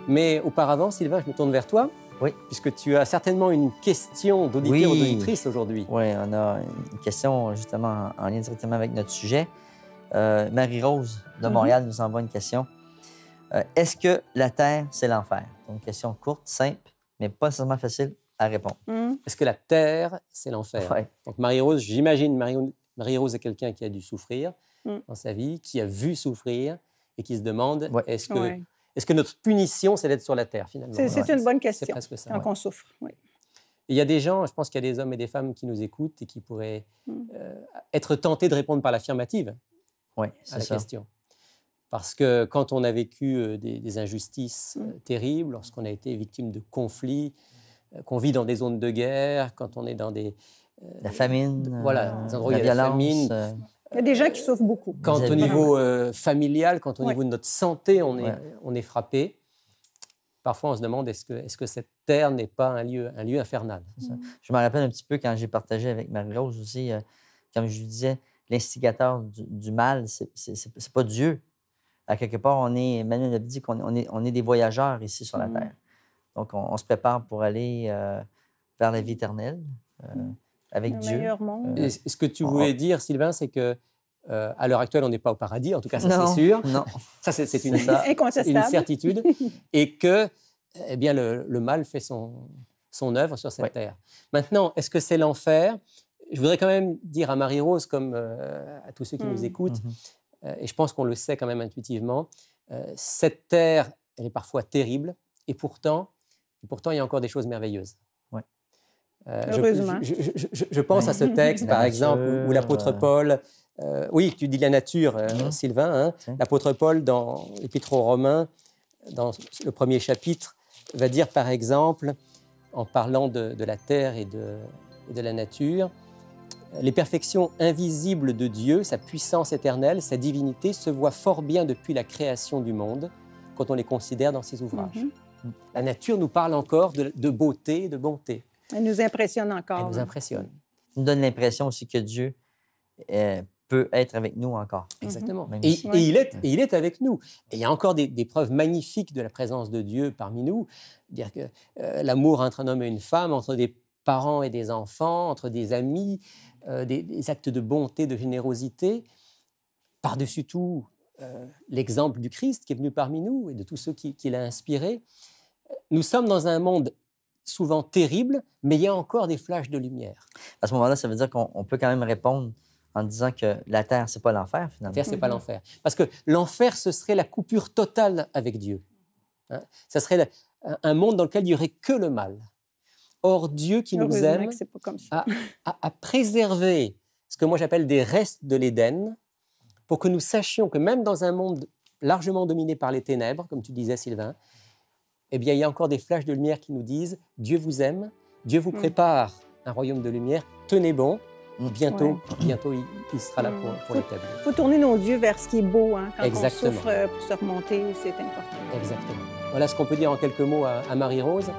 Mais auparavant, Sylvain, je me tourne vers toi. Oui. Puisque tu as certainement une question d'auditeur ou d'auditrice aujourd'hui. Oui, on a une question justement en lien directement avec notre sujet. Marie-Rose de Montréal nous envoie une question. Est-ce que la Terre, c'est l'enfer? Une question courte, simple, mais pas nécessairement facile à répondre. Est-ce que la Terre, c'est l'enfer? Ouais. Donc Marie-Rose, j'imagine, Marie-Rose est quelqu'un qui a dû souffrir dans sa vie, qui a vu souffrir et qui se demande est-ce que notre punition, c'est d'être sur la Terre, finalement? C'est une bonne question, c'est presque ça, quand on souffre. Oui. Il y a des gens, je pense qu'il y a des hommes et des femmes qui nous écoutent et qui pourraient être tentés de répondre par l'affirmative à la question. Parce que quand on a vécu des injustices terribles, lorsqu'on a été victime de conflits, qu'on vit dans des zones de guerre, quand on est dans des... la famine, des endroits où il y a violence, la famine. Il y a des gens qui souffrent beaucoup. Quand au niveau familial, quand au niveau de notre santé, on est frappé, parfois on se demande est-ce que cette terre n'est pas un lieu infernal. Je me rappelle un petit peu quand j'ai partagé avec Marie-Rose aussi, comme je lui disais, l'instigateur du mal, c'est pas Dieu. À quelque part, Emmanuel a dit qu'on est des voyageurs ici sur la terre. Donc, on se prépare pour aller vers la vie éternelle avec Dieu. Et ce que tu voulais dire, Sylvain, c'est que à l'heure actuelle, on n'est pas au paradis, en tout cas, ça c'est sûr. Non. Ça, c'est une certitude. Et que eh bien, le mal fait son œuvre sur cette terre. Maintenant, est-ce que c'est l'enfer? Je voudrais quand même dire à Marie-Rose, comme à tous ceux qui nous écoutent, et je pense qu'on le sait quand même intuitivement, cette terre, elle est parfois terrible, et pourtant, il y a encore des choses merveilleuses. Heureusement. Je pense à ce texte, par exemple, où l'apôtre Paul... oui, tu dis la nature, Sylvain. L'apôtre Paul, dans l'Épître aux Romains, dans le premier chapitre, va dire, par exemple, en parlant de la terre et de la nature, les perfections invisibles de Dieu, sa puissance éternelle, sa divinité, se voient fort bien depuis la création du monde, quand on les considère dans ses ouvrages. La nature nous parle encore de beauté, de bonté. Elle nous impressionne encore. Elle nous impressionne. Ça nous donne l'impression aussi que Dieu peut être avec nous encore. Exactement. Et il est avec nous. Et il y a encore des preuves magnifiques de la présence de Dieu parmi nous. Dire que l'amour entre un homme et une femme, entre des parents et des enfants, entre des amis, des actes de bonté, de générosité. Par-dessus tout, l'exemple du Christ qui est venu parmi nous et de tous ceux qui l'a inspiré. Nous sommes dans un monde souvent terrible, mais il y a encore des flashs de lumière. À ce moment-là, ça veut dire qu'on peut quand même répondre en disant que la terre, c'est pas l'enfer, finalement. La terre, c'est pas l'enfer. Parce que l'enfer, ce serait la coupure totale avec Dieu. Ça serait un monde dans lequel il n'y aurait que le mal. Or, Dieu qui nous aime a préservé ce que moi j'appelle des restes de l'Éden pour que nous sachions que même dans un monde largement dominé par les ténèbres, comme tu disais, Sylvain, eh bien, il y a encore des flashs de lumière qui nous disent « Dieu vous aime, Dieu vous prépare un royaume de lumière, tenez bon, bientôt il sera là pour l'établir. » Il faut tourner nos yeux vers ce qui est beau. Quand Exactement. on souffre pour se remonter, c'est important. Exactement. Voilà ce qu'on peut dire en quelques mots à Marie-Rose.